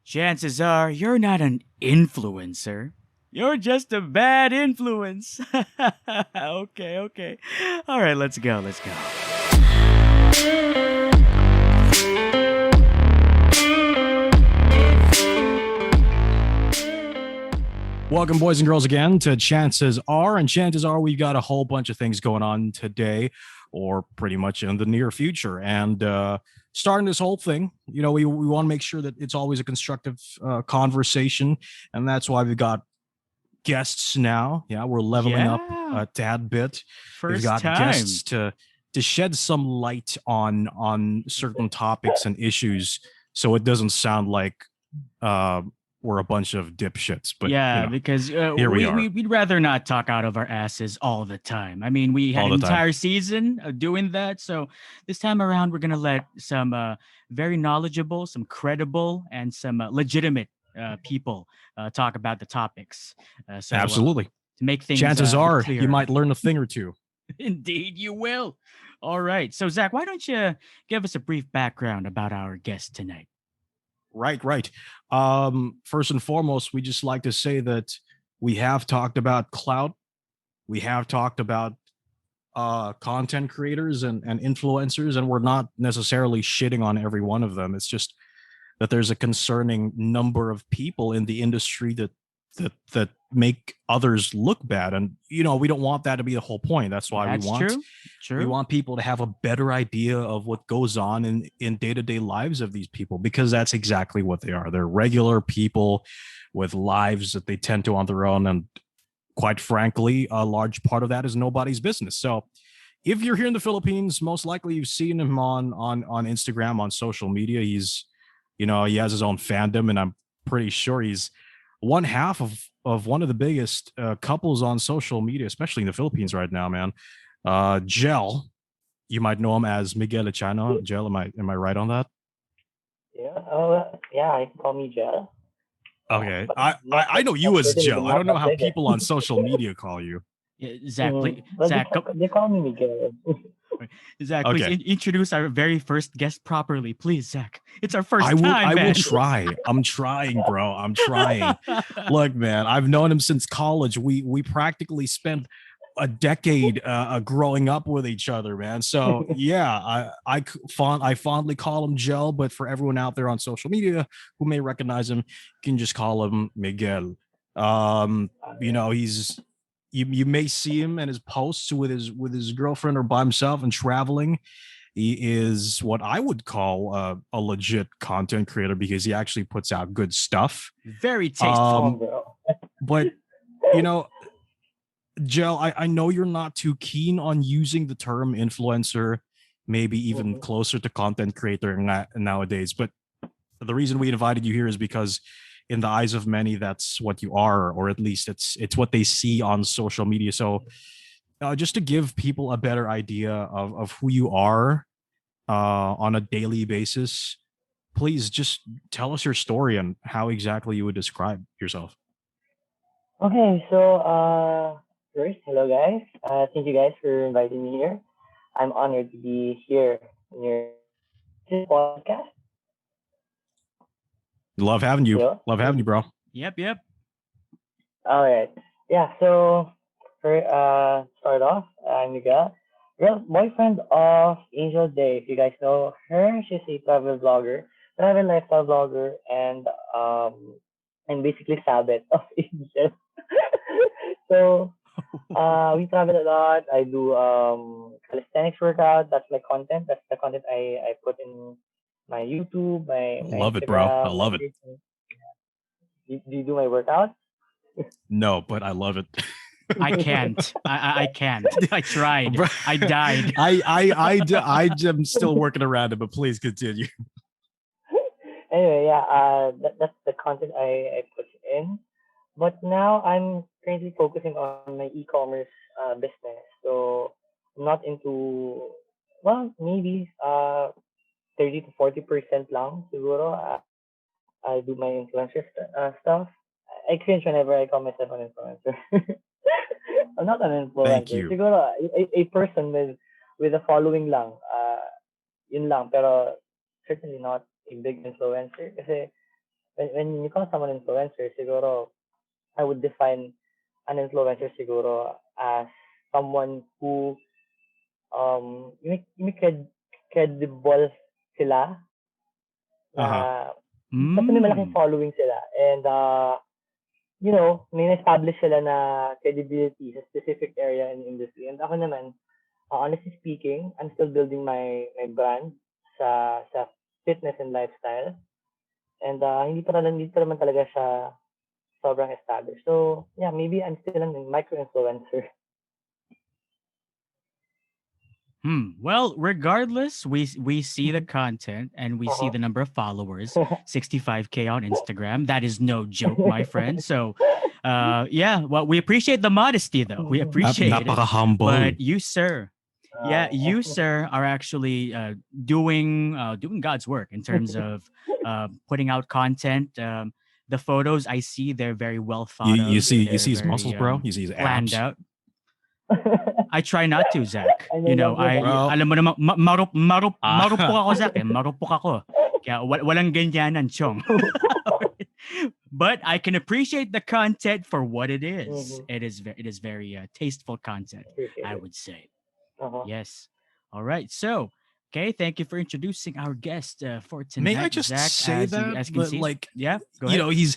Chances are you're not an influencer. You're just a bad influence. Okay. All right, let's go. Let's go. Welcome, boys and girls, again to Chances Are. And chances are we've got a whole bunch of things going on today, or pretty much in the near future. And starting this whole thing, we want to make sure that it's always a constructive conversation. And that's why we've got guests now. Yeah, we're leveling up Yeah. a tad bit. We've First got time. guests to shed some light on certain topics and issues, so it doesn't sound like we're a bunch of dipshits. But Yeah, because here we are. we'd rather not talk out of our asses all the time. I mean, we had All an the time. entire season of doing that. So this time around, we're going to let some very knowledgeable, some credible, and some legitimate people talk about the topics. Absolutely. To make things Chances are clearer. you might learn a thing or two. Indeed, you will. All right. So, Zach, why don't you give us a brief background about our guest tonight? Right. First and foremost, we just like to say that we have talked about clout. We have talked about content creators and influencers, and we're not necessarily shitting on every one of them. It's just that there's a concerning number of people in the industry that make others look bad, and we don't want that to be the whole point. That's why That's we want true. we want people to have a better idea of what goes on in day-to-day lives of these people, because that's exactly what they are. They're regular people with lives that they tend to on their own, and quite frankly, a large part of that is nobody's business. So if you're here in the Philippines, most likely you've seen him on Instagram, on social media. He's he has his own fandom, and I'm pretty sure he's one half of one of the biggest couples on social media, especially in the Philippines right now, man. Gel, you might know him as Miguel Echano. Gel, am I right on that? Yeah. Oh, yeah. You can call me Jel. Okay, But I know you as certainly Gel. I not don't know that how big. people on social media call you. Zach, please, Well, Zach, they call me Miguel. Zach, please Okay. introduce our very first guest properly, please, Zach. It's our first I will. time, I man. will try. I'm trying, bro. I'm trying. Look, man, I've known him since college. We practically spent a decade growing up with each other, man. So yeah, I fondly call him Gel, but for everyone out there on social media who may recognize him, you can just call him Miguel. He's you may see him in his posts with his girlfriend or by himself and traveling. He is what I would call a legit content creator, because he actually puts out good stuff. Very tasteful. Bro. But Gel, I know you're not too keen on using the term influencer, maybe even closer to content creator nowadays. But the reason we invited you here is because in the eyes of many, that's what you are, or at least it's what they see on social media. So just to give people a better idea of who you are on a daily basis, please just tell us your story and how exactly you would describe yourself. Okay, so first, hello guys. Thank you guys for inviting me here. I'm honored to be here in your podcast. Love having you. Hello? Love having you, bro. Yep. All right. Yeah. So for start off, I'm Miguel, real boyfriend of Angel Day. If you guys know her, she's a travel lifestyle blogger, and basically Sabbath of Angel. So we travel a lot. I do calisthenics workout. That's my content. That's the content I put in my YouTube, my Love it, bro. I Instagram, my love it. Facebook. Do you do my workout? No, but I love it. I can't. I can't. I tried. Bro. I died. I'm still working around it, but please continue. Anyway, yeah, that's the content I put in. But now I'm currently focusing on my e-commerce business. So I'm not into, well, maybe 30 to 40% lang siguro. I do my influencer stuff. I cringe whenever I call myself an influencer. I'm not an Thank influencer. you. Siguro a person with a following lang. Yun lang. Pero certainly not a big influencer. Kasi when you call someone influencer, siguro I would define an influencer siguro as someone who credible sila na Uh-huh. basta may malaking Mm. following sila and may establish sila na credibility sa specific area in the industry. And ako naman, honestly speaking, I'm still building my brand sa fitness and lifestyle. And hindi pa naman talaga siya sobrang established. So, yeah, maybe I'm still a micro-influencer. Well, regardless, we see the content and we see Uh-huh. the number of followers, 65K on Instagram. That is no joke, my friend. So, yeah, well, we appreciate the modesty, though. We appreciate it. Napaka-humble. But you, sir, yeah, you, sir, are actually doing God's work in terms of putting out content. The photos I see, they're very well thought You of. see They're his muscles, very bro. You see his planned abs, out. I try not to, Zach. I no You know, longer I that. bro. alam mo naman marupok Ah, ako, Zach. Marupok ako. Kaya walang ganyanan, chong. But I can appreciate the content for what it is. Mm-hmm. It is very tasteful content, Appreciate I it. would say. Uh-huh. Yes. All right. So, okay, thank you for introducing our guest for may I tonight, just Zach. say that? As you can But see, like, yeah, go ahead.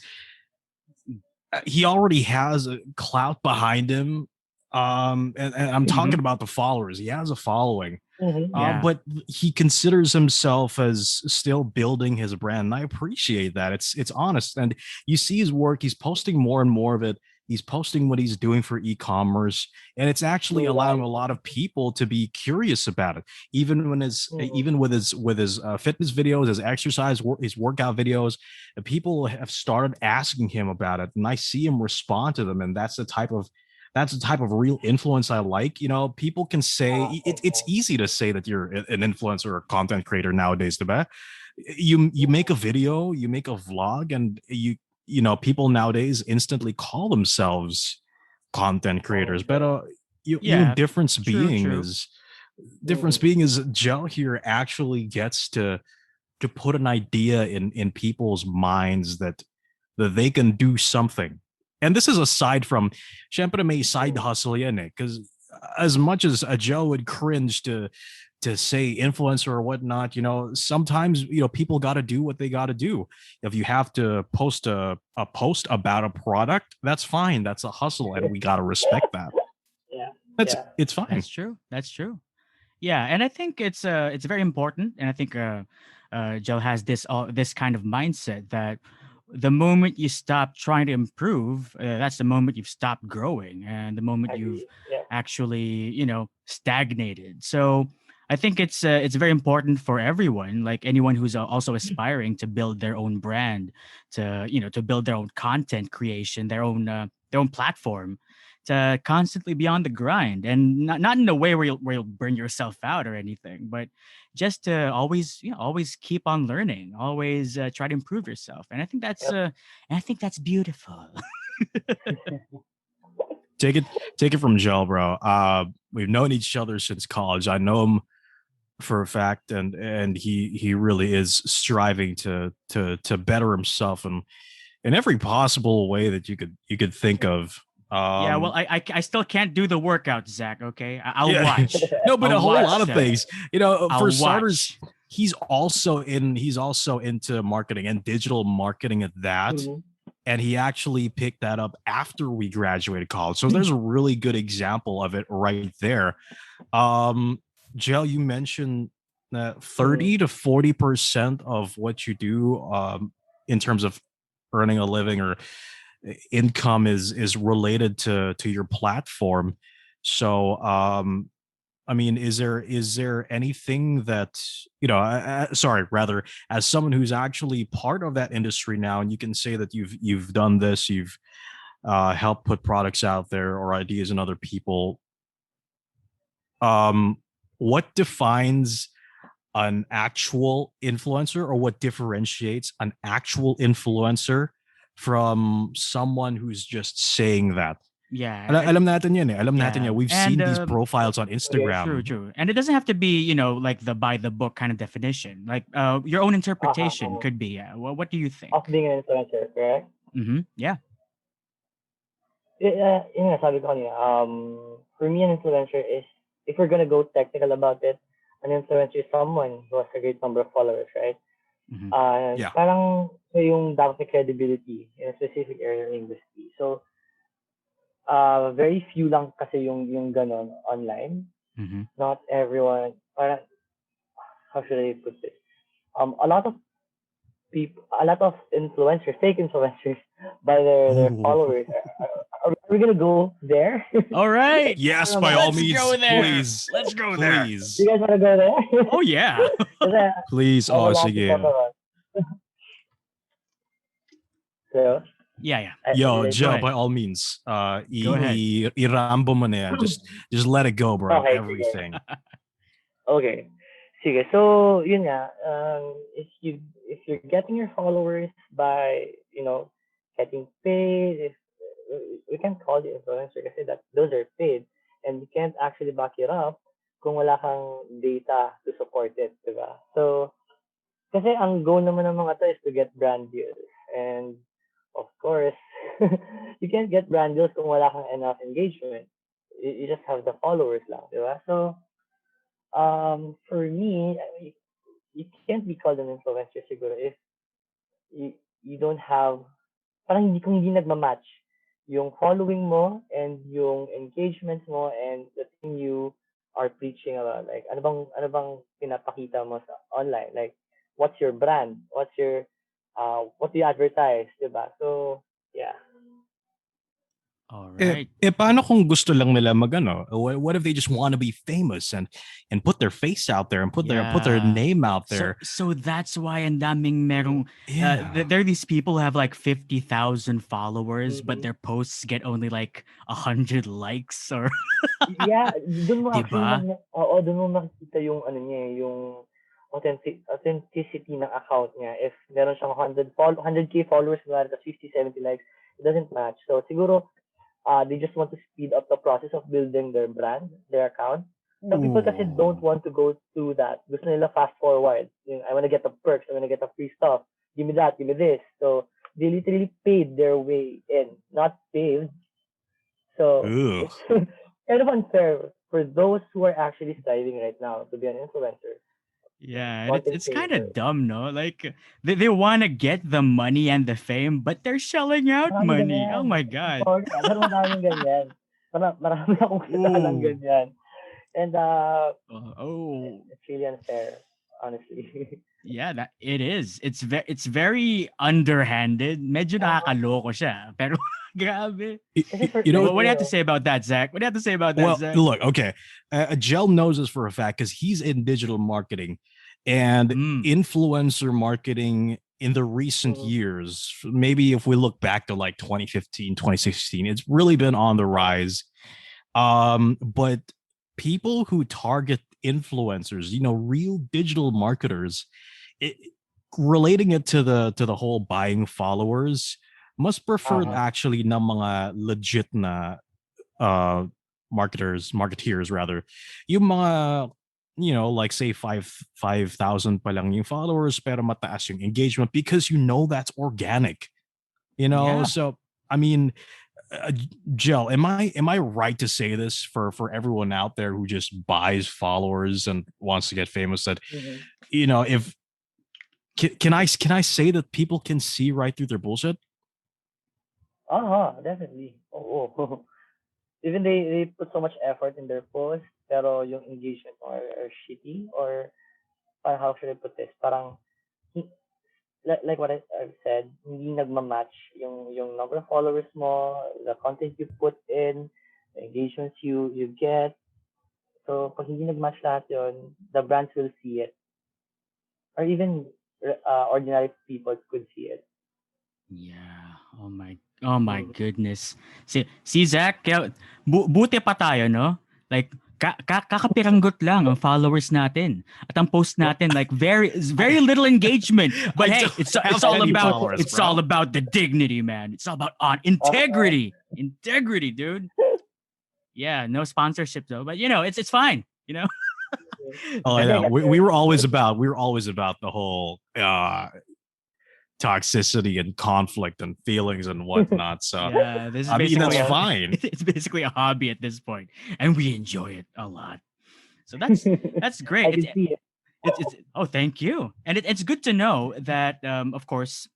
he already has a clout behind him. And I'm Mm-hmm. talking about the followers. He has a following. Mm-hmm. Yeah. But he considers himself as still building his brand. And I appreciate that. It's honest. And you see his work, he's posting more and more of it. He's posting what he's doing for e-commerce. And it's actually True allowing that. a lot of people to be curious about it. Mm-hmm. Even with his fitness videos, his exercise, his workout videos, people have started asking him about it. And I see him respond to them. And that's the type of real influence I like. You know, people can say it's Uh-huh. easy to say that you're an influencer or content creator nowadays, diba? You make a video, you make a vlog, and people nowadays instantly call themselves content creators. But Okay. Yeah. True, true. difference Mm-hmm. being is Joe here actually gets to put an idea in people's minds that they can do something. And this is aside from, syempre may side Mm-hmm. hustle yan eh. Because as much as a Joe would cringe to say influencer or whatnot, sometimes people got to do what they got to do. If you have to post a post about a product, that's fine. That's a hustle, and we got to respect that. Yeah. That's Yeah. it's fine. That's true. That's true. Yeah, and I think it's very important, and I think Joe has this kind of mindset that the moment you stop trying to improve, that's the moment you've stopped growing, and the moment you've Agree. Yeah. actually stagnated. So I think it's very important for everyone, like anyone who's also aspiring to build their own brand, to build their own content creation, their own platform, to constantly be on the grind, and not in a way where you'll burn yourself out or anything, but just to always always keep on learning, always try to improve yourself. Yep. And I think that's beautiful. Take it from Joe, bro. We've known each other since college. I know him for a fact, and he really is striving to better himself in every possible way that you could think of. Yeah, well, Um, I still can't do the workout, Zach. Okay, I'll yeah, watch. no, but I'll a whole watch, lot of sir. things. For I'll starters, watch. he's also into marketing and digital marketing at that. Mm-hmm. And he actually picked that up after we graduated college. So there's a really good example of it right there. Um, Jill, you mentioned that Mm-hmm. 30 to 40% of what you do in terms of earning a living or income is related to your platform. So I mean, is there anything that sorry, rather, as someone who's actually part of that industry now, and you can say that you've done this, you've helped put products out there or ideas in other people. Um, what defines an actual influencer, or what differentiates an actual influencer from someone who's just saying that? Yeah, and Alam natin yan eh. Alam natin yeah, yan. We've and seen these profiles on Okay. true, Instagram. true. And it doesn't have to be, like the by the book kind of definition. Like your own interpretation Uh-huh. could be. Yeah. Well, what do you Of think? being an influencer, correct? Yeah. Yun nga, sabi ko kanina, for me, an influencer is, if we're gonna go technical about it, an influencer is someone who has a great number of followers, right? Hmm. Yeah. Parang so yung dapat may credibility in a specific area of industry. So, very few lang kasi yung ganon online. Hmm. Not everyone, parang, how should I put this? A lot of people, a lot of influencers, fake influencers, by their Ooh. followers. Are we gonna go there? All right. Yes, Ano by ba? all Let's means. go there. Please. Let's go there. Do Please. you guys wanna go there? Oh yeah. Kasi Please. I have a Oh, lot to talk sige. about. So, Yeah, yeah. Yo, I, Go Joe, by ahead. all means, Go ahead. irambo mo na yan. Just let it go, bro. okay, sige. Everything. Okay. Sige. So, yun nga, if you're getting your followers by, getting paid, if we can't call it influencer kasi that those are paid, and you can't actually back it up kung wala kang data to support it, di ba? So, kasi ang goal naman ng mga to is to get brand deals. And of course, you can't get brand deals kung wala kang enough engagement. You just have the followers lang, di ba? So, for me, I mean, you can't be called an influencer siguro if you don't have, parang hindi kung hindi nagmamatch yung following mo and yung engagements mo and the thing you are preaching about. Like, ano bang pinapakita mo sa online? Like, what's your brand? What do you advertise, diba? So, yeah. All Eh, right. paano kung gusto lang nila magano? What if they just want to be famous and put their face out there and put their Yeah. name out So there? so that's why ang daming merong Yeah. there are these people who have like 50,000 followers but Mm-hmm. their posts get only like 100 likes or Yeah, doon mo actually 'di ba? oo, doon mo makikita yung ano niya, yung authenticity ng account niya. If meron siyang 100k followers, kunwari, 50, 70 likes, it doesn't match. So siguro, they just want to speed up the process of building their brand, their account. Some people kasi don't Ooh. want to go through that. Gusto nila fast forward. Yung, I want to get the perks. I want to get the free stuff. Give me that. Give me this. So they literally paid their way in, not paved. So Ugh. it's kind of unfair for those who are actually striving right now to be an influencer, Yeah, and content it's kind of creator. dumb, no? Like they want to get the money and the fame, but they're shelling out Marami money. Oh ganyan. my I'm god. sorry, pero maraming ganyan. Marami akong kita ng Ooh. ganyan. And Oh. it's really unfair, honestly. Yeah, that it is. It's very underhanded. Medyo nakakaloko siya. Pero grabe. Kasi for, You know, What do you have to say about that, Zach? What do you have to say about that, well, Zach? look, okay. Gel knows this for a fact because he's in digital marketing and Mm. influencer marketing in the recent years. Maybe if we look back to like 2015, 2016, it's really been on the rise. But people who target influencers, real digital marketers, it, relating it to the whole buying followers, must prefer Mhm. actually na mga legit na uh marketeers rather, yung mga, like say 5,000 pa lang yung followers pero mataas yung engagement because that's organic, Yeah. so I mean, Gel, am I right to say this for everyone out there who just buys followers and wants to get famous, that Mhm. if can I say that people can see right through their bullshit? Definitely. Oh. Even they put so much effort in their post, pero yung engagement are shitty, or how should I put this? Parang like what I've said, hindi nagma-match yung number of followers mo, the content you put in, the engagements you get. So pag hindi nag-match lahat yun, the brands will see it, or even ordinary people could see it. Yeah. Oh my Mm. goodness. Si Zach, kaya buti pa tayo, no? Like Kakapiranggot lang ang followers natin. At ang post natin like very little engagement. But I hey, don't it's have all any about followers, the dignity, man. It's all about on Uh-huh. integrity. Integrity, dude. Yeah, no sponsorship though, but it's fine, Oh, I Yeah, know. Better. We were always about the whole toxicity and conflict and feelings and whatnot. So Yeah, this is I mean, that's basically uh-huh. fine. it's basically a hobby at this point, and we enjoy it a lot. So that's great. I can see it. It's oh, thank you. And it's good to know that of course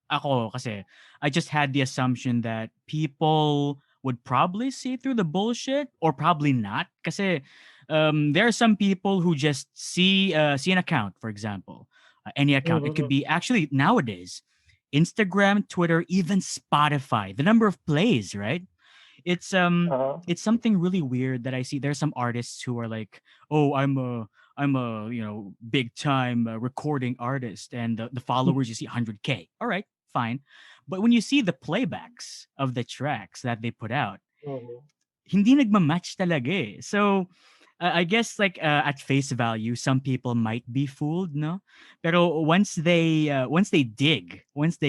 ako kasi I just had the assumption that people would probably see through the bullshit or probably not kasi there are some people who just see an account, for example, any account. It could Mm-hmm. be actually nowadays Instagram, Twitter, even Spotify. The number of plays, right? it's um Uh-huh. it's something really weird that I see. There's some artists who are like, oh, I'm a big time recording artist, and the followers you see 100K. All right, fine, but when you see the playbacks of the tracks that they put out, Mm-hmm. hindi nagmamatch talaga eh. So, I guess like at face value, some people might be fooled, no? Pero once they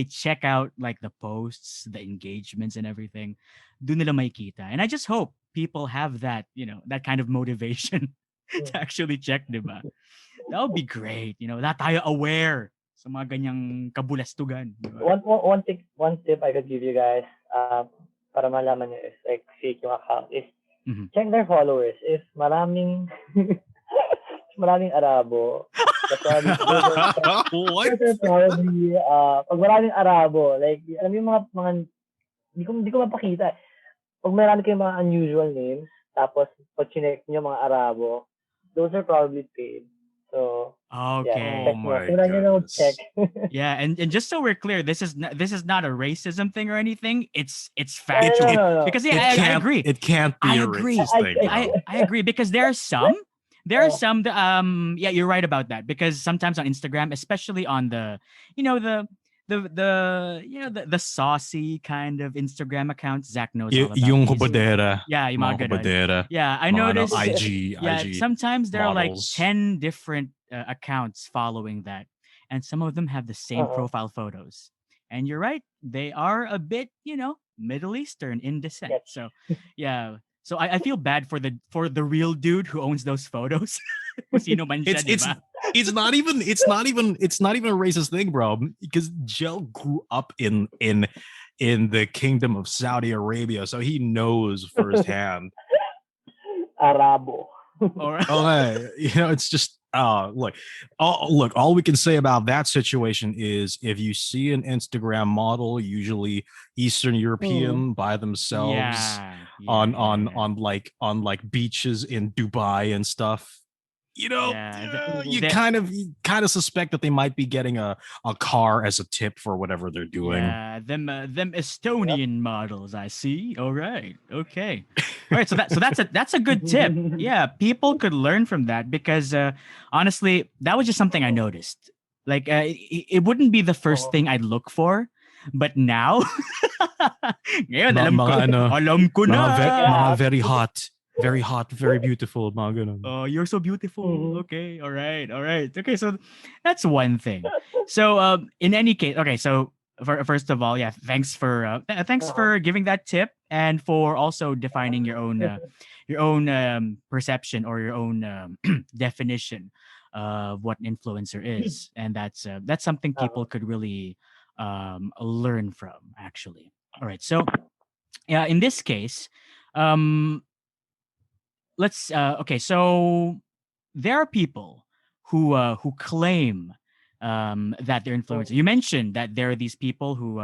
check out like the posts, the engagements and everything, dun nila makikita. And I just hope people have that, that kind of motivation to Mm-hmm. actually check, di ba? That would be great, that tayo aware sa mga ganyang kabulastugan, di ba? One tip I could give you guys, para malaman nyo is like fake yung account is Mhm. check their followers. If maraming maraming Arabo, that's probably What? those are probably pag maraming Arabo, like alam mo yung mga di ko mapakita. Pag marami kayong mga unusual names, tapos pag chinek nyo mga Arabo, those are probably paid. So, yeah, Oh Okay. check nyo. my Tingnan nyo na check. goodness. Yeah, and just so we're clear, this is not a racism thing or anything. It's No, no, It no, it factual no, no. because yeah, it I can't agree. it can't I be a agree. racist thing, bro. I agree because there are uh, some that, yeah, you're right about that because sometimes on Instagram, especially on the you know the saucy kind of Instagram accounts, Zach knows all about Yung these. kubadera, Yeah, yung mga mga ganun. kubadera, Yeah, I mga ano, notice. Yeah, IG sometimes there are like models. 10 different accounts following that, and some of them have the same uh, profile photos. And you're right, they are a bit, Middle Eastern in descent. sketch. So, yeah. So I feel bad for the real dude who owns those photos. Kung sino man siya, It's di it's ba? it's not even a racist thing, bro. Because Gel grew up in the kingdom of Saudi Arabia, so he knows firsthand. Arabo. Or Okay, it's just all we can say about that situation is if you see an Instagram model, usually Eastern Mm. European by themselves yeah, on like beaches in Dubai and stuff, yeah. you The kind of suspect that they might be getting a car as a tip for whatever they're doing. Yeah, them Yep. Estonian models. I see. All right. Okay. All right. So that's a good tip. Yeah, people could learn from that because honestly, that was just something I noticed. Like it wouldn't be the first Oo. thing I'd look for, but now, ngayon Mga ano, alam ko mga na. Yeah. very hot, very beautiful, mga ganun. Oh, you're so beautiful. Mhm. Okay. All right. All right. Okay. So that's one thing. So, in any case, okay. So, first of all, yeah, thanks Uh-huh. for giving that tip and for also defining your own perception or your own definition of what an influencer is, and that's something people Uh-huh. could really learn from, actually. All right. So, yeah, in this case, um, let's okay. So there are people who claim that they're influencers. Mhm. You mentioned that there are these people who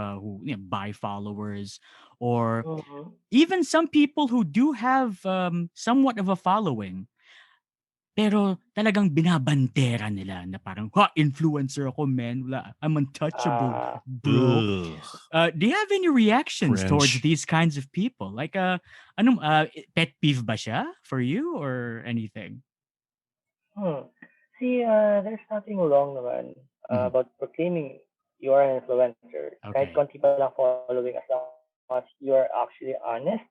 buy followers, or Mhm. even some people who do have somewhat of a following, pero talagang binabandera nila na parang, ha, influencer ako, man. Wala, I'm untouchable, Ah, bro. Ugh, Do you have any reactions towards cringe. these kinds of people? Like, pet peeve ba siya for you or anything? See, there's nothing wrong naman Mhm. about proclaiming you are an influencer. Kahit Okay. konti pa lang following, as long as you are actually honest,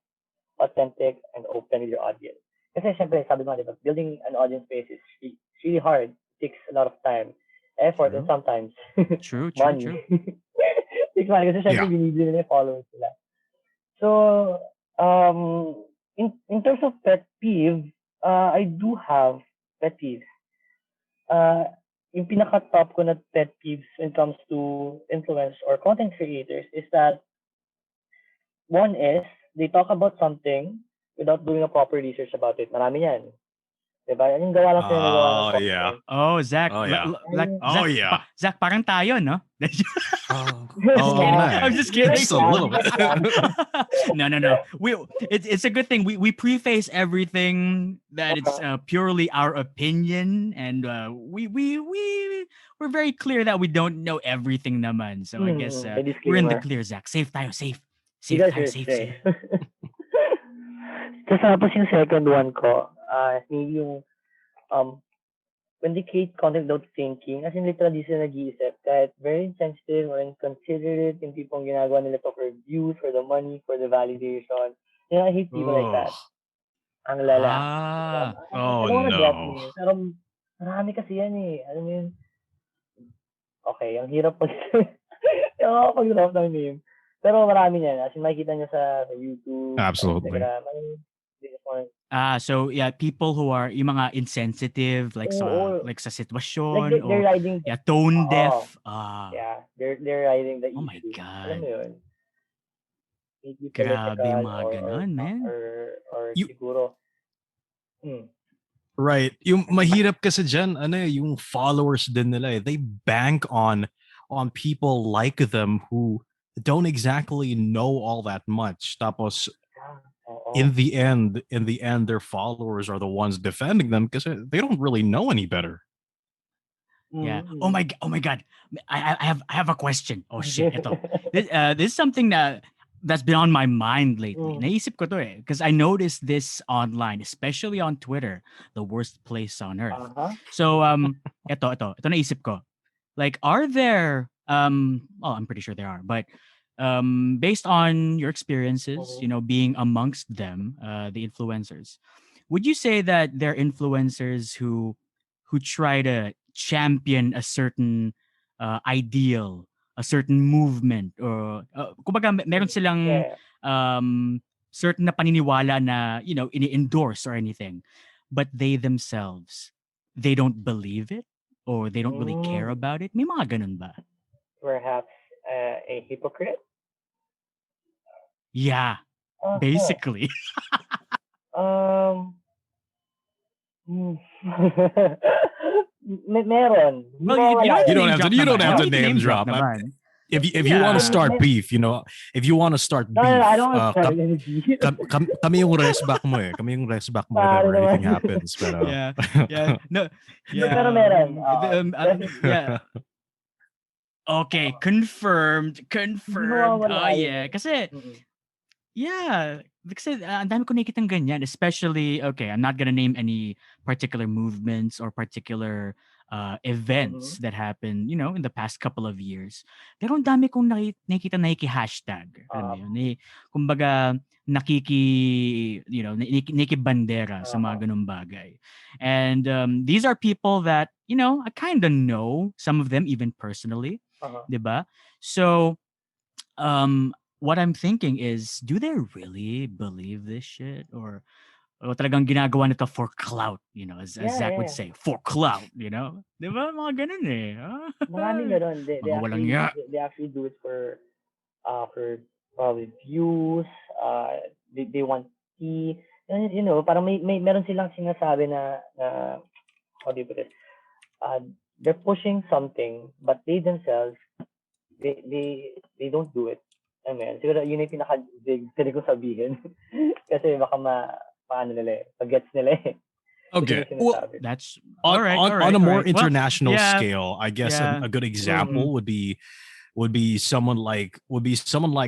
authentic, and open with your audience. kasi syempre, sabi ko nga, diba, building an audience base is it's really hard. It takes a lot of time, effort, and True. sometimes True, true, money. true. It takes money kasi syempre, Yeah. binibili nila yung followers nila. So, in terms of pet peeve, I do have pet peeves. Uh, yung pinaka-top ko na pet peeves when it comes to influencers or content creators is that one is they talk about something without doing a proper research about it. Marami yan. Diba? Yung gawa lang sila nagawa ng Oh yeah. content. Oh, Zach, Oh yeah. like And, Oh yeah. Zach, parang tayo, no? Oh, Just oh kidding. yeah, I'm man. just kidding. Just a little bit. No. It's a good thing. We preface everything that it's purely our opinion, and we're very clear that we don't know everything, naman. So I guess may we're in the disclaimer. clear, Zach. Safe tayo, safe. You Safe guys tayo, are safe, safe. safe. Tapos yung second one ko, maybe yung um, when they create content without thinking, as in literally sila nag-iisip, kahit very insensitive or inconsiderate yung tipong ginagawa nila to for views, for the money, for the validation. You know, I hate people like Oh, that. Ang lala. Ah, I oh don't wanna drop no. names, pero marami kasi yan eh. Alam mo yun, okay, ang hirap pag pag-drop ng name. Pero marami niyan. As in, makikita nyo sa YouTube, sa Absolutely. Instagram. They just want so yeah, people who are yung mga insensitive, like oo, sa like sitwasyon, they're or riding, yeah, tone oo, deaf. Ah, yeah, they're riding the oh my issue. Alam mo God. yun? Maybe Grabe yung political mga ganon, man. or You siguro, hmm, right. Yung mahirap kasi dyan, ano yung followers din nila They bank on people like them who don't exactly know all that much. Tapos yeah, oo. in the end, their followers are the ones defending them because they don't really know any better. Yeah. Mm-hmm. Oh my God. I have a question. Oh shit. Ito. This is something that's been on my mind lately. Mm. Naisip ko to because I noticed this online, especially on Twitter, the worst place on earth. Uh-huh. So ito naisip ko. Like, are there well, I'm pretty sure there are, but based on your experiences, Mm-hmm. being amongst them, the influencers, would you say that they're influencers who try to champion a certain ideal, a certain movement, or kumbaga meron silang Yeah. um certain na paniniwala na ini-endorse or anything, but they themselves, they don't believe it, or they don't really care Mm. about it? May mga ganun ba? Perhaps a hypocrite? Yeah, Uh-huh. basically. Um, hmm. Meron. Hindi Well, you don't mawawala have to You yan. don't name have to. drop You don't naman. You have don't to need to name name drop drop. naman. If you want to Yeah. start beef, if you want to start No, beef, I don't want to start any beef. kami yung resback mo Kami yung resback mo if Pare ever anything naman. happens. Pero Yeah. Yeah. No. Pero Yeah. meron. Yeah. Okay, confirmed. Hindi Confirmed. Oh mawawala yeah. yun. Kasi Mm-mm. yeah, kasi ang dami ko nakikitang ganyan, especially, okay, I'm not gonna name any particular movements or particular events Mm-mm. that happened, in the past couple of years. Pero ang dami kong nakikita hashtag. Alam mo Uh, yun? Kumbaga, nakikibandera sa uh, mga ganung bagay. And these are people that, I kind of know, some of them even personally. uh, 'Di ba? So, what I'm thinking is, do they really believe this shit? Or talagang ginagawa nito for clout, as yeah, Zach would yeah. say, for clout, Di ba? Mga ganun eh. Maraming ganun. Mga walang ya. They actually do it for probably views. They want tea. Parang meron silang sinasabi na how do you put it? They're pushing something, but they themselves, they don't do it. Amen. Siguro yun yung pinaka-big pwede ko sabihin. Kasi baka paano nila pag-gets nila okay. Yun yung Well, sinasabi. That's on, all right. on, All on right. a All more right. Well, international yeah, scale, I guess yeah. a good Mm. example would be someone like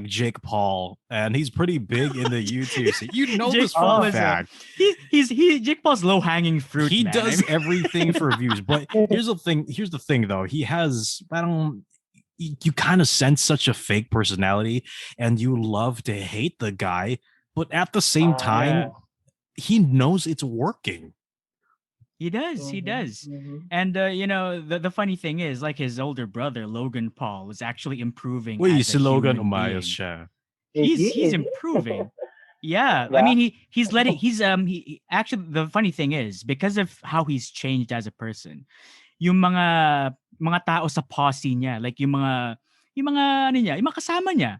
Jake Paul, and he's pretty big in the YouTube scene. You know Jake this for Paul a is fact. Jake Paul's low hanging fruit. He Man. does everything for views, but here's the thing. Here's the thing, though. He has you kind of sense such a fake personality, and you love to hate the guy, but at the same Yeah. time, he knows it's working. He does. He Mm-hmm. does. Mm-hmm. And the funny thing is, like his older brother Logan Paul is actually improving Uy, as a si Logan human umayos being. siya. Is he? He's Is he? improving. Yeah, I Yeah. mean he's letting actually the funny thing is because of how he's changed as a person. Yung mga tao sa posse niya, like yung mga ano niya, yung mga kasama niya,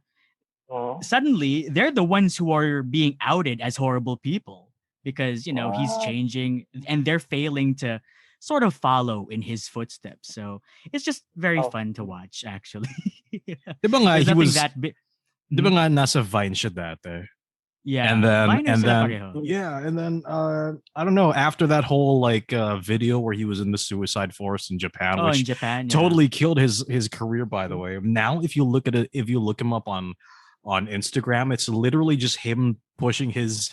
Oh. suddenly they're the ones who are being outed as horrible people because he's What? changing and they're failing to sort of follow in his footsteps. So it's just very Oh. fun to watch actually. Di ba nga, There's he nothing was, that big. di ba nga nasa Vine siya dati? And Yeah, then, Viner and sila then, pareho. yeah, and then, I don't know, after that whole like video where he was in the suicide forest in Japan, Oh, in which Japan, yeah. totally killed his career, by the way. Now, if you look at it, if you look him up on Instagram, it's literally just him pushing his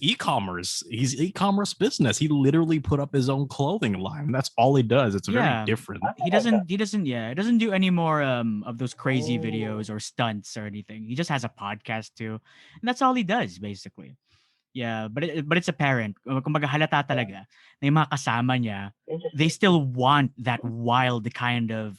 e-commerce. He's e-commerce business. He literally put up his own clothing line. That's all he does. It's very Yeah. different. Ah, He talaga? doesn't yeah, he doesn't do any more of those crazy Oh. videos or stunts or anything. He just has a podcast too. And that's all he does basically. Yeah, but it's apparent. Kumbaga halata talaga na yung mga kasama niya, they Interesting. still want that wild kind of,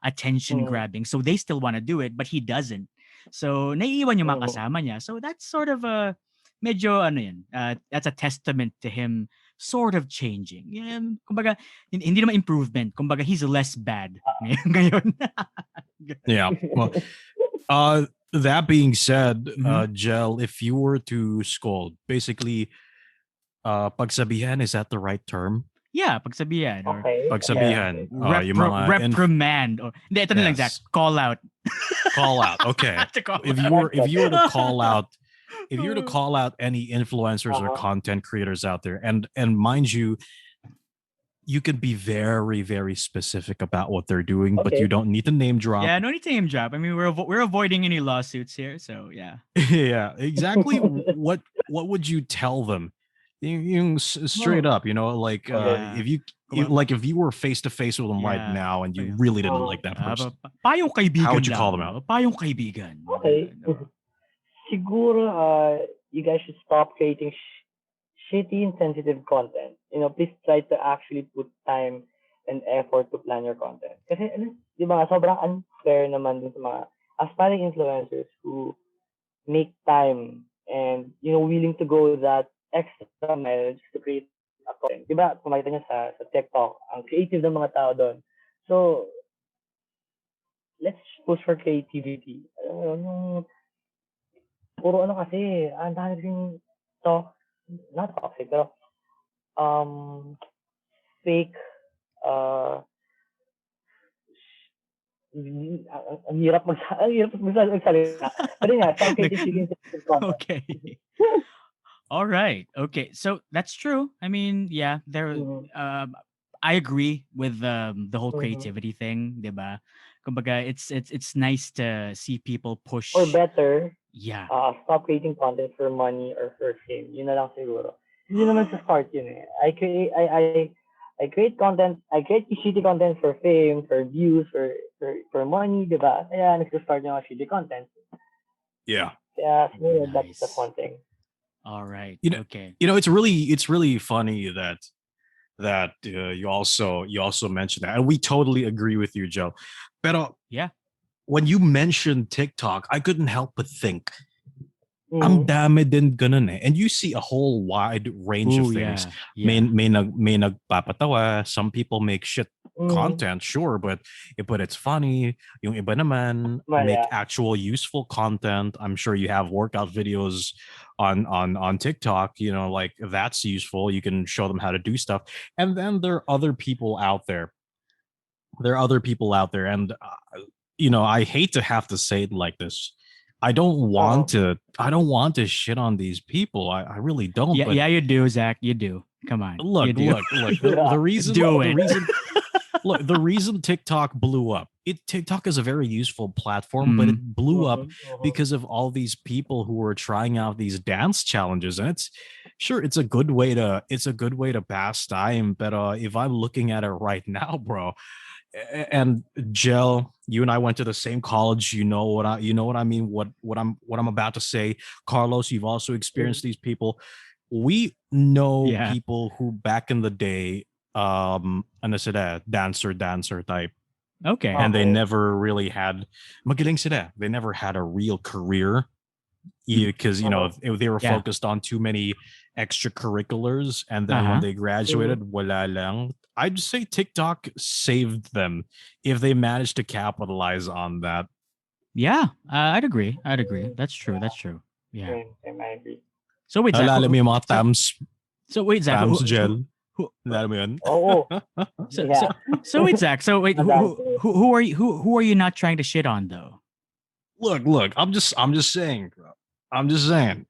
attention Mm-hmm. grabbing. So they still want to do it, but he doesn't. So naiiwan yung mga Mm-hmm. kasama niya. So that's sort of a medyo ano yun, that's a testament to him sort of changing. Yeah, kumbaga hindi naman improvement. Kumbaga he's less bad ngayon. Yeah. Well, that being said, Mhm. Gel, if you were to scold, basically, pagsabihan, is that the right term? Yeah, pagsabihan or Okay. Okay. yeah, Pagsabihan, yung mga reprimand or hindi ito na lang Zach, yes, call out. call out. Okay, To call if you out. were Like that. to call out, if you were to call out any influencers or Uh-huh. content creators out there, and mind you, you can be very very specific about what they're doing, but you Okay. don't need to name drop. Yeah, no need to name drop. I mean, we're avoiding any lawsuits here, so yeah. Yeah, exactly. What would you tell them? Straight Hmm. up, like Okay. Yeah. if you Kuma- like if you were face to face with them right yeah. now and you Ayun. really didn't Uh, like that person, Payong how would kaibigan you call them lang. out? Payong kaibigan. okay. Ganun. Siguro, you guys should stop creating shitty insensitive content. Please try to actually put time and effort to plan your content. Kasi, di ba, sobrang unfair naman dun sa mga aspiring influencers who make time and, willing to go that extra mile just to create a content. Di ba, kumakita niyo sa TikTok, ang creative ng mga tao doon. So, let's push for creativity. Yung puro ano kasi, ang dami rin talk, not toxic, pero um, fake, uh, ang hirap magsalita. Pero yun nga, stop creating chicken content. Okay. All right. Okay. So that's true. I mean, yeah, Mhm. I agree with the whole Mhm. creativity thing, 'di ba? Kumbaga, it's nice to see people Or push. better, Yeah. stop creating content for money or for fame. Yun na lang siguro. Hindi naman sa start yun eh. I create content, I create shitty content for fame, for views, for money, di ba? Kaya nag-start yung mga shitty content. Yeah, Kaya siguro that's the Nice. one thing. All right. you know, Okay. it's really funny that you also mentioned that, and we totally agree with you, Joe. But Yeah. when you mentioned TikTok, I couldn't help but think, ang Mhm. dami din ganun eh. And you see a whole wide range of Ooh, things. yeah. May nagpapatawa. Some people make shit Mhm. content, sure, but it's funny. Yung iba naman Well, make yeah. actual useful content. I'm sure you have workout videos on TikTok, like that's useful. You can show them how to do stuff. And then there are other people out there. And I hate to have to say it like this. I don't want to shit on these people. I really don't. Yeah, But yeah, you do, Zach. You do. Come on. You look, do. the reason Do it. look, the reason TikTok blew up. TikTok is a very useful platform, but Mhm. it blew up Mhm. Mhm. because of all these people who were trying out these dance challenges. And it's a good way to pass time. But if I'm looking at it right now, bro, And Gel, you and I went to the same college. You know what I mean. What I'm about to say, Carlos. You've also experienced these people. We know Yeah. people who back in the day, ano sila, dancer type, Okay. and they Okay. never really had magaling sila. They never had a real career because they were Yeah. focused on too many extracurriculars, and then when Uh-huh. they Mm-hmm. graduated, wala lang. I'd say TikTok saved them if they managed to capitalize on that. Yeah. I'd agree. I'd agree. Mm, That's true. yeah, That's true. Yeah. same, same. I agree. So wait, Zach. Naalala mo yung mga So wait, Zach. Tams gel? Who Naalala mo yun? Oh, so yeah. so so wait, Zach. So wait, A dancer. who are you who are you not trying to shit on though? Look, I'm just saying, bro. I'm just saying.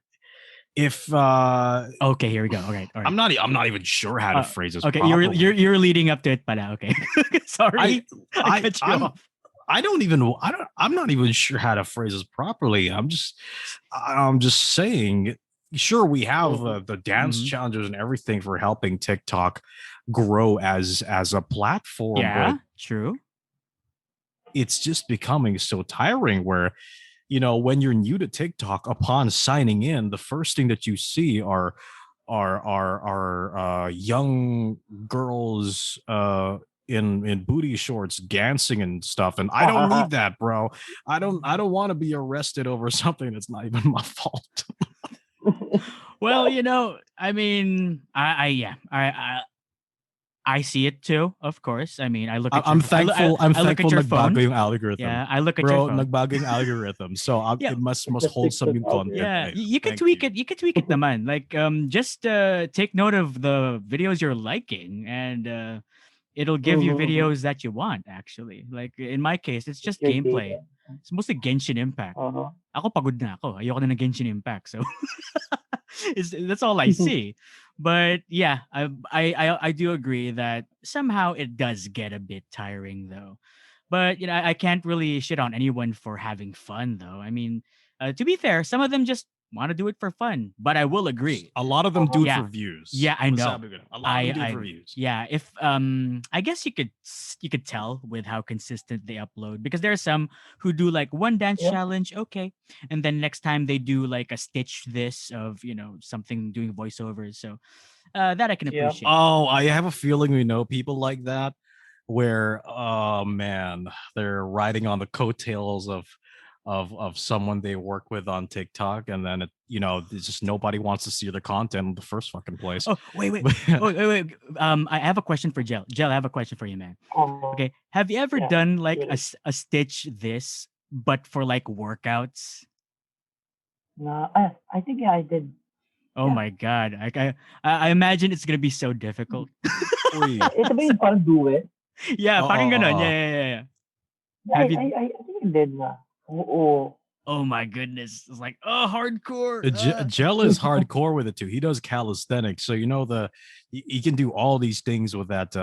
If Okay, here we go. Okay, all right. I'm not even sure how to Uh, phrase this okay, properly. you're leading up to it, pala. Okay, sorry, I I cut you I'm off. I'm not even sure how to phrase this properly. I'm just saying, sure, we have Mm-hmm. the dance Mhm. challenges and everything for helping TikTok grow as a platform, but Yeah, true. it's just becoming so tiring where when you're new to TikTok, upon signing in, the first thing that you see are young girls in booty shorts dancing and stuff, and I don't need that, bro. I don't want to be arrested over something that's not even my fault. Well, I mean, I yeah, I see it too. Of course, I mean, I look at your, I'm thankful. I'm I look at thankful your nagbago phone. yung algorithm, Yeah, I look at your bro. phone. Nagbago yung algorithm, so Yeah, it must It's a wholesome TikTok yung content. algorithm. yeah, Ay, you can thank tweak you. it. You can tweak it, naman. Like, just take note of the videos you're liking, and it'll give you Mm-hmm. videos that you want. Actually, like in my case, it's It's just your gameplay. data. It's mostly Genshin Impact. Uh-huh. Ako pagod na ako. Ayoko na ng Genshin Impact. So that's all I see. But yeah, I do agree that somehow it does get a bit tiring though. But I can't really shit on anyone for having fun though. I mean, to be fair, some of them just want to do it for fun. But I will agree. A lot of them Uh-huh. do it Yeah, for views. yeah, I know. A lot of them do it I for views. yeah. If I guess you could tell with how consistent they upload, because there are some who do like one dance Yeah. challenge, okay, and then next time they do like a stitch this of something doing voiceovers. So that I can Yeah. appreciate. Oh, I have a feeling we know people like that where, oh man, they're riding on the coattails of someone they work with on TikTok, and then it's just nobody wants to see their content in the first fucking place. Oh wait. I have a question for Gel. Gel, I have a question for you, man. Okay, have you ever Yeah. done like Really. a stitch this, but for like workouts? No, I think yeah, I did. Oh Yeah. my god! I imagine it's gonna be so difficult. Uy. Ito ba yung parang do it? Yeah, Oo, parang ganon. oo. Yeah. Yeah, Have you? I think I did na. Oo. Oh my goodness! It's like hardcore. Gel is hardcore with it too. He does calisthenics, so he can do all these things with that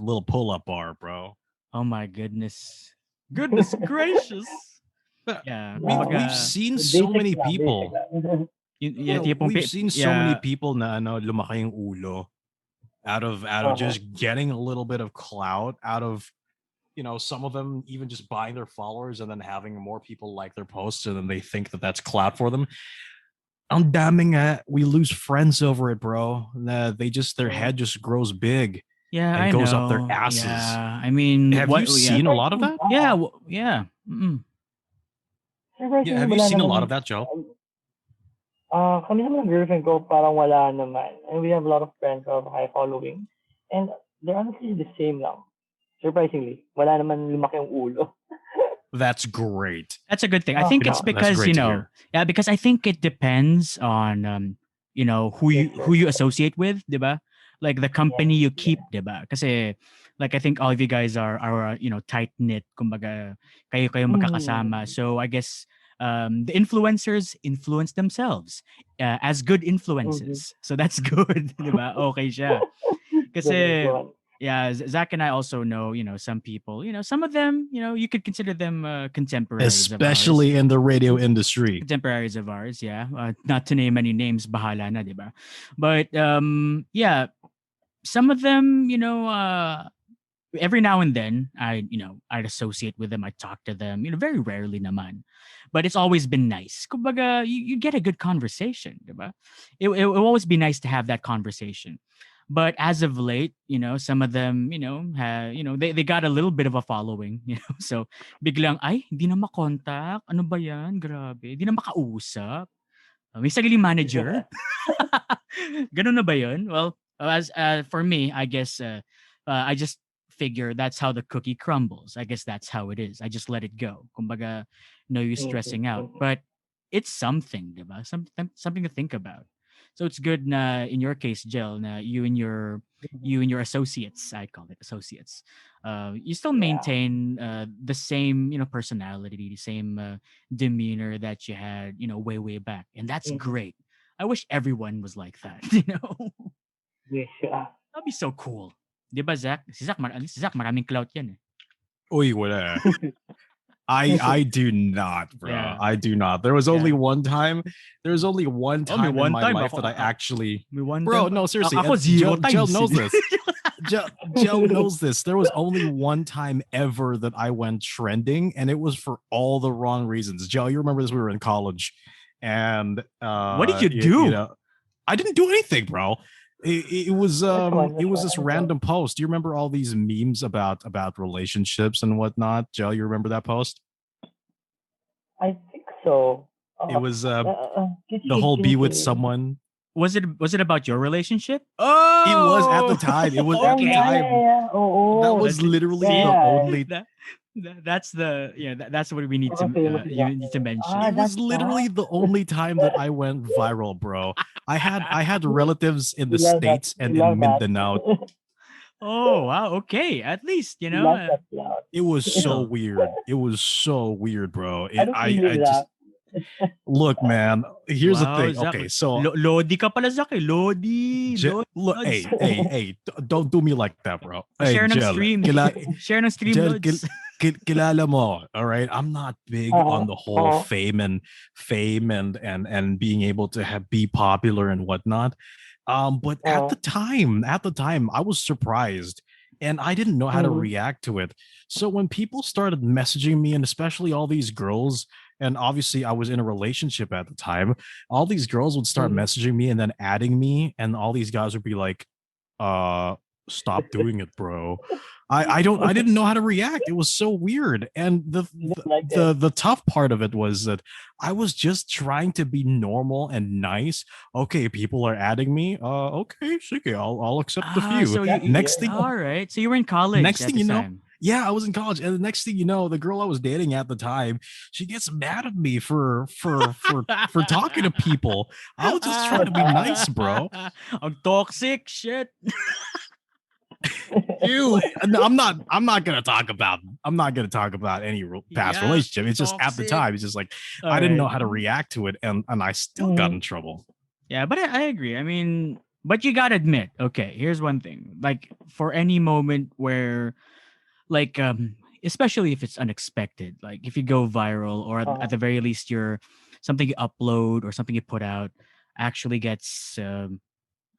little pull up bar, bro. Oh my goodness! Goodness gracious! But Yeah, we've kumbaga, seen so Basic many lang, basic people. lang. yeah, tipong We've seen so many yeah. people na lumaki yung ulo out of Uh-huh. just getting a little bit of clout out of some of them even just buying their followers and then having more people like their posts, and then they think that that's clout for them. I'm damning at we lose friends over it, bro. Their Mm. head just grows big Yeah, and I goes up their know. asses. Yeah, I mean, Have you what? Yeah, seen a lot of that? yeah, yeah. Yeah, Surprisingly, have you wala seen a naman. lot of that, Joe? Kami naman ng girlfriend ko, parang wala naman. And we have a lot of friends who have high following. And they're honestly the same lang. Surprisingly, wala naman lumaki yung ulo. That's great. That's a good thing. I think it's Uh-huh. That's because great to hear. yeah, because I think it depends on Yes, who sir. you associate with, diba? Like the company you Yeah. keep, diba? Kasi like I think all of you guys are tight knit, kumbaga kayo magkakasama. Mm. So I guess the influencers influence themselves as good Mm-hmm. influences. So that's good, diba? Okay siya. Good Kasi one. yeah, Zach and I also know, some people, some of them, you could consider them contemporaries of ours. Especially in the radio industry. Contemporaries of ours, yeah. Not to name any names, bahala na, diba? But yeah, some of them, every now and then I'd associate with them, I talk to them, very rarely naman, but it's always been nice. Kumbaga, you get a good conversation, diba? It will always be nice to have that conversation. But as of late, some of them, they got a little bit of a following, so biglang, ay, hindi na makontak, ano ba yan, grabe, hindi na makausap. May sariling manager? Ganun na ba yun? Well, as for me, I guess I just figure that's how the cookie crumbles. I guess that's how it is. I just let it go. Kumbaga, no use stressing out. But it's something, diba? Something to think about. So it's good na in your case, Jill, na you and your associates, I call it associates, you still Yeah. maintain the same personality, the same demeanor that you had way back, and that's Mm-hmm. great. I wish everyone was like that. Yes, yeah. That'd be so cool. Di ba, Zach? Si Zach, maraming clout yan eh. Uy, wala. I do not, bro. Yeah. I do not. There was only one time. There was only one Oh, may time in one my time life ako- that I actually, May one bro. time- No, seriously. Ako zero Joe times. knows this. Joe knows this. There was only one time ever that I went trending, and it was for all the wrong reasons. Joe, you remember this? We were in college, and What did you do? I didn't do anything, bro. It was fine, it was that's this fine. random post. Do you remember all these memes about relationships and whatnot? Joe, you remember that post? I think so. It was Can the you whole be with continue? someone. Was it about your relationship? Oh, It was at the time. It was at the Oh, yeah, time. yeah, yeah. Oh, That oh. was literally Yeah, the yeah. only. That's the that's what we need to famous you example. need to mention. It was that's literally that. the only time that I went viral, bro. I had relatives in the We love that. States and We in love that. Mindanao. Oh wow, okay. At least We love that cloud. It was so Still. weird. It was so weird, bro. I don't believe just that. look, man. Here's Wow, the thing. Zach. Okay, so Lodi ka pala, Zach. Lodi. look, Lods. hey, don't do me like that, bro. Hey, Share ng Jel, stream. Share ng stream, Jel, Lods. kilala mo, all right? I'm not big on the whole fame and being able to be popular and whatnot. But at the time, I was surprised and I didn't know how to react to it. So when people started messaging me, and especially all these girls, and obviously I was in a relationship at the time, all these girls would start messaging me and then adding me, and all these guys would be like, stop doing it, bro. I didn't know how to react. It was so weird. And the tough part of it was that I was just trying to be normal and nice. Okay, people are adding me. Okay, okay, I'll accept the few. So Next thing, all right. So you were in college. next at thing the you know, time. yeah, I was in college, and the next thing you know, the girl I was dating at the time, she gets mad at me for talking to people. I was just trying to be nice, bro. Ang toxic shit. Ew. I'm not gonna talk about any past relationship. It's just at the time, it's just like I didn't know how to react to it, and I still got in trouble. Yeah, but I agree. I mean, but you gotta admit, okay, here's one thing. Like for any moment where like especially if it's unexpected, like if you go viral or at the very least something you upload or something you put out actually gets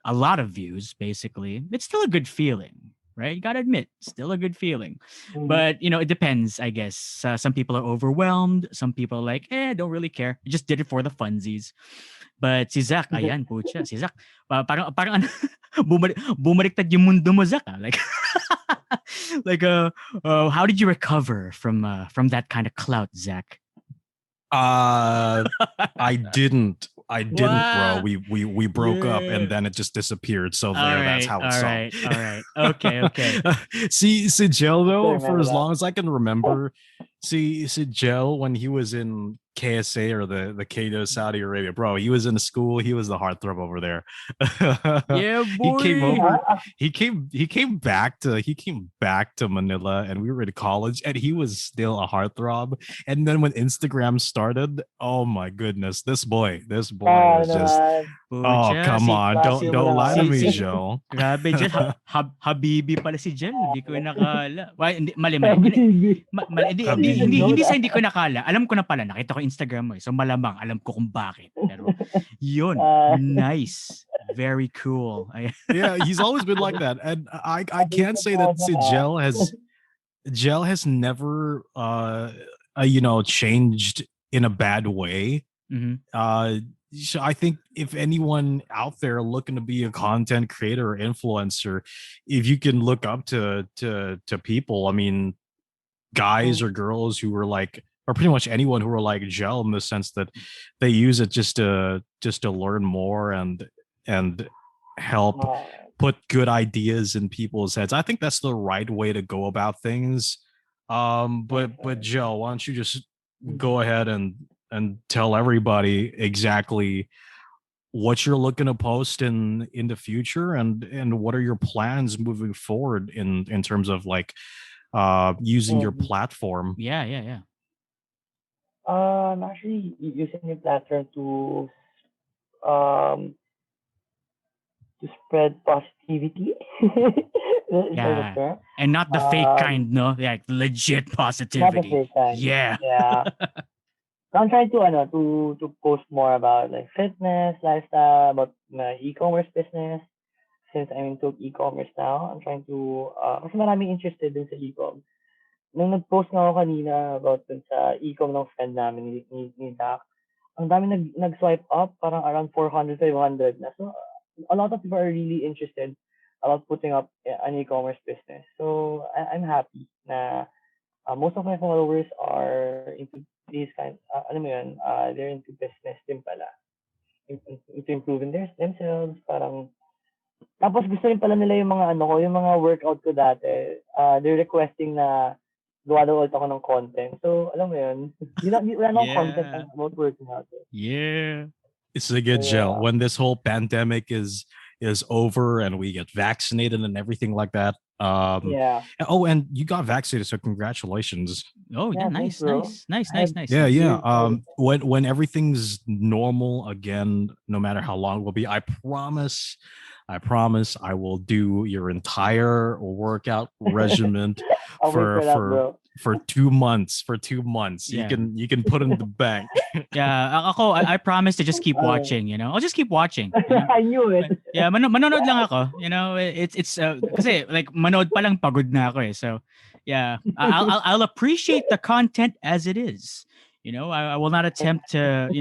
a lot of views, basically, it's still a good feeling, right? You gotta admit, still a good feeling. But it depends, I guess. Some people are overwhelmed. Some people are like, don't really care. You just did it for the funsies. But si Zach, ayan, pucha, si Zach, parang ano, bumaliktad yung mundo mo, Zach. Like, like, how did you recover from that kind of clout, Zach? I didn't, Wow. bro. We broke up, and then it just disappeared. So that's how it's all right. Okay. see Jill though, for as that. long as I can remember, see Jill when he was in KSA or the Kato Saudi Arabia, bro. He was in school. He was the heartthrob over there. Yeah, boy. He came over. He came back to Manila, and we were in college, and he was still a heartthrob. And then when Instagram started, oh my goodness, this boy was just. Oh, come on. Don't lie to me, Joe. Grabe, Jel. Habibi pala si Jel. Hindi ko nakala. Why, hindi, mali. Hindi sa hindi ko nakala. Alam ko na pala. Nakita ko ko Instagram mo eh. So malamang alam ko kung bakit. Pero yun, uh, nice. Very cool. Yeah, he's always been like that, and I can't Nakita say mo that siya si ha. Gel has never changed in a bad way. Mhm. So I think if anyone out there looking to be a content creator or influencer, if you can look up to people, I mean, guys or girls who were like, or pretty much anyone who were like Gel in the sense that they use it just to learn more and help Uh, put good ideas in people's heads. I think that's the right way to go about things. But Joe, why don't you just go ahead and tell everybody exactly what you're looking to post in the future and what are your plans moving forward in terms of like using your mm. platform. Yeah. I'm actually using the platform um to spread positivity. Is that the Yeah. term? And not the fake Um, kind, no? Like legit not the positivity. fake kind. Yeah. Yeah. So I'm trying to to post more about like fitness, lifestyle, about my e-commerce business. Since I'm into e-commerce now, I'm trying to kasi maraming interested din sa e-com. Nung nag-post nga ako kanina about dun sa e-com ng friend namin ni Doc, ang dami nag-swipe up, parang around 400, 500 na. So, a lot of people are really interested about putting up an e-commerce business. So, I'm happy na most of my followers are into these kind, alam mo yun, they're into business din pala. Into improving themselves, parang, tapos gusto rin pala nila yung mga ano ko, yung mga workout ko dati. They're requesting na gawa daw ulit ako ng content. So, alam mo yun, wala nang content Yeah. about working out. Yeah. It's a So, good Gel. yeah. When this whole pandemic is over and we get vaccinated and everything like that. Yeah. Oh, and you got vaccinated, so congratulations. Oh, yeah, Yeah, thanks, nice, bro. nice, nice, I nice, had nice, Yeah, nice. yeah. years already. When everything's normal again, no matter how long it will be, I promise I will do your entire workout regimen I'll wait for for that, for bro. for 2 months. For 2 months. You Yeah. can put it in the bank. Yeah, ako, I promise to just keep Uh, watching, you know? I'll just keep watching, you know? I knew it. Yeah, manonood lang ako, you know? It's kasi like manood pa lang pagod na ako eh. So, yeah, I'll appreciate the content as it is. You know, I will not attempt to,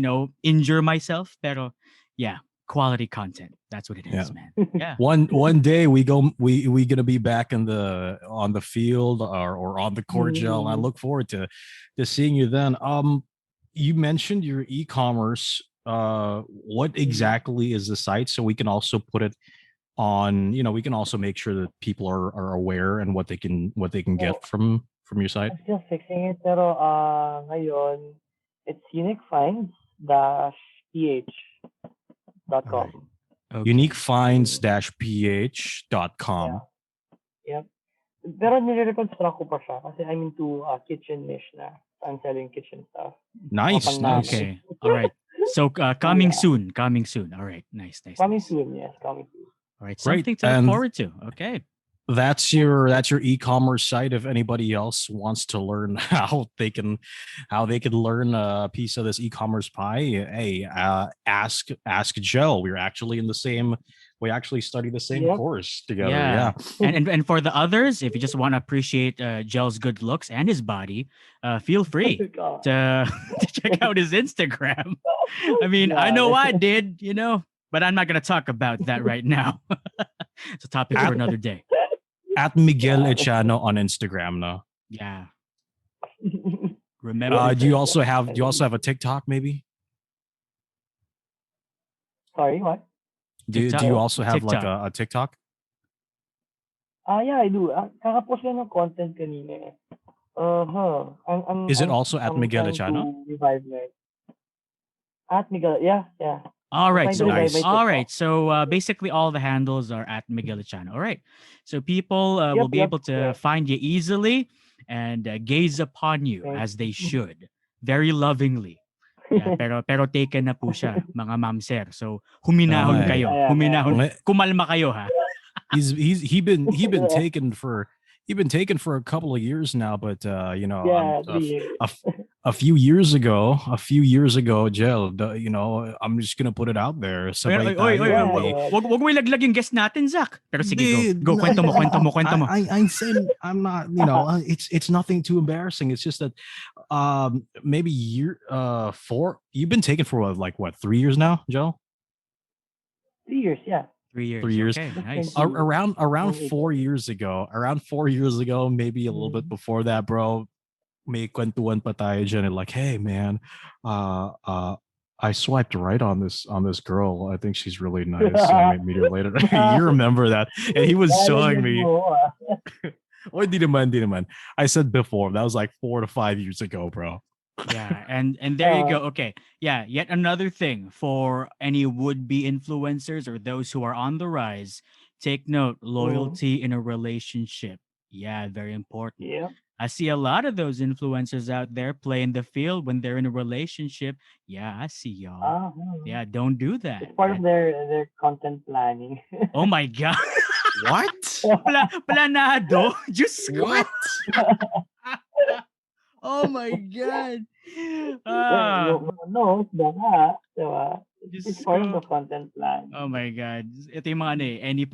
injure myself, pero yeah, quality content. That's what it Yeah. is, man. Yeah. One day we gonna be back on the field or on the court, Gel. I look forward to seeing you then. You mentioned your e-commerce. What exactly is the site so we can also put it on, we can also make sure that people are aware and what they can get So, from your site. I'm still fixing it, pero ngayon, it's uniquefinds-ph.com. All right. Okay. Mm, Uniquefinds-ph.com. yeah. Yep. Pero nire-reconstruct ko pa siya kasi I'm into kitchen niche na. I'm selling kitchen stuff. Mga Nice, nice. pang-nanay. Okay. All right. So coming soon. Coming soon. All right. Nice, nice, Coming nice. soon, yes. Coming soon. All right. Great. Something to look And forward to. Okay. that's your e-commerce site. If anybody else wants to learn how they can learn a piece of this e-commerce pie, hey, ask Joe. We actually study the same Yep. course together. Yeah. Yeah. And for the others, if you just want to appreciate Gel's good looks and his body, feel free God. to to check out his Instagram. I mean, I know I did, but I'm not gonna talk about that right now. It's a topic for another day. At Miguel Echano on Instagram, no. Yeah. Remember Do you that. also have a TikTok maybe? Sorry, what? Do TikTok. you also have like TikTok. a TikTok? Yeah, I do. Kakapost lang ng content kanina eh. Is it also at I'm Miguel trying Echano? to revive my at Miguel. Yeah. All I'm right. trying So to revive Nice. my all TikTok. right. So basically all the handles are at Miguel Echano. All right. So people will be able to Yeah. find you easily and gaze upon you Thanks. as they should, very lovingly. Yeah, pero taken na po siya, mga mamser. So huminahon Ay. kayo. Ayan, Huminahon. ayan. Kumalma kayo ha. He been taken for you've been taken for a couple of years now, but Yeah, 3 years. a, f- a few years ago, Jel, I'm just gonna put it out there. Oy, Sabay oy, oy, oy, tayo, oy, Yeah, wag, may go ahead. wag mo ilaglag yung guest natin, Zach. Pero sige, go. Dude, Go, kwento mo, kwento mo, kwento mo. I'm saying I'm not, it's nothing too embarrassing. It's just that maybe year 4, you've been taken for what 3 years now, Joe? 3 years, yeah. 3 3 years. years. Okay, Just nice. turned Around 28. 4 years ago, maybe a little bit Mm. before that, bro. May kwentuhan pa tayo dyan and like, hey man, uh uh I swiped right on this girl. I think she's really nice. Meet her later. You remember that? And he was showing Narinig me. mo, ah. Oh, di naman. I said before that was like 4 to 5 years ago, bro. Yeah, and there you Uh, go. Okay. Yeah, yet another thing for any would-be influencers or those who are on the rise. Take note, mm, loyalty in a relationship. Yeah, very important. yeah. I see a lot of those influencers out there playing the field when they're in a relationship. Yeah, I see y'all. Yeah, don't do that. It's part of their content planning. Oh my god. What? Planado? Diyos ko. What? Oh my god. Well, Ah, no, baka, diba? It's Diyos part of ko. the content plan. Oh my god. Ito yung mga ano eh, any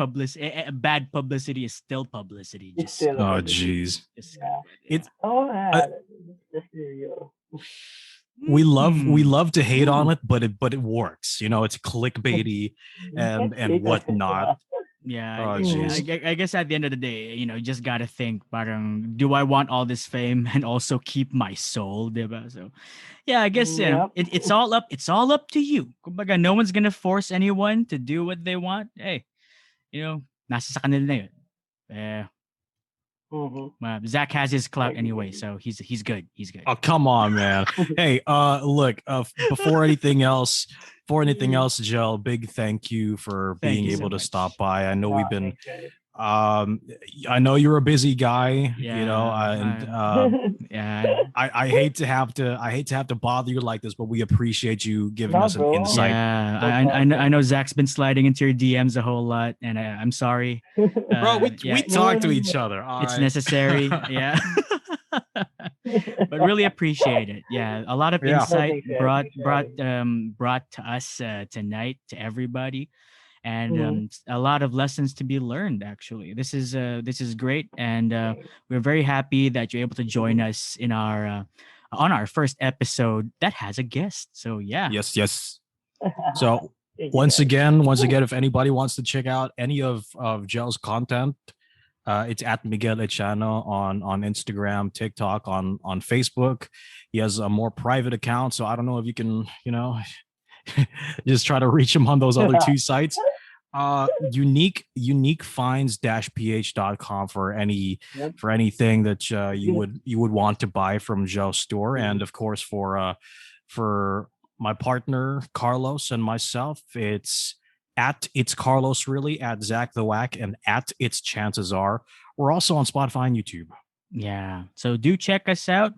bad publicity is still publicity. It's Just still a Oh, publicity. jeez. Just Yeah. It's Oh, uh, yeah. Just real. we Hmm. love to hate on it, but it works. It's clickbaity You can't and hate on it, whatnot. diba? Yeah, Oh, Mm. jeez. I guess at the end of the day, you just gotta think, parang, do I want all this fame and also keep my soul, diba? So, yeah, I guess Yep. it's all up to you. Kumbaga, no one's gonna force anyone to do what they want. Hey, nasa sa kanila na yun. Eh, Mm-hmm. Zach has his I clout anyway, agree. so he's good. He's good. Oh, come on, man. Hey, look, before anything else, Jel, big thank you for Thank being you so able to stop much. by. I know we've been Thanks, guys. um I know you're a busy guy, Yeah, and yeah. I hate to have to bother you like this, but we appreciate you giving No, us an bro. insight. Yeah, No I know problem. Zach's been sliding into your DMs a whole lot, and I'm sorry. Bro, we Yeah, talk to each other. All it's right. necessary. Yeah, but really appreciate it. Yeah, a lot of Yeah. No, insight thanks, guys. Thanks for having me. brought to us tonight, to everybody, and Mm-hmm. a lot of lessons to be learned. Actually, this is great, and Thanks. we're very happy that you're able to join us in our on our first episode that has a guest. So yeah. Yes. So Thank you, guys. once again, if anybody wants to check out any of Gel's content, it's at Miguel Echano on Instagram, TikTok, on Facebook. He has a more private account, so I don't know if you can, just try to reach him on those other two sites. Uniquefinds-ph.com for Yep. anything that you Yeah. would want to buy from Gel's store, and of course for my partner Carlos and myself, it's at It's Carlos Really, at Zach the Whack, and at It's Chances Are. We're also on Spotify and YouTube. Yeah. So do check us out.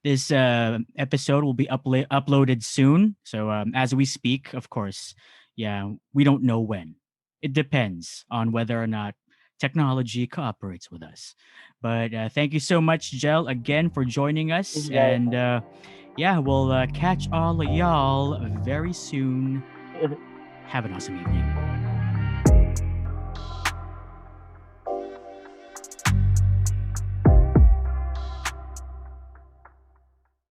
This episode will be uploaded soon. So as we speak, of course, yeah, we don't know when. It depends on whether or not technology cooperates with us. But thank you so much, Jel, again for joining Thank us. you, guys. And yeah, we'll catch all of y'all very soon. Have an awesome evening.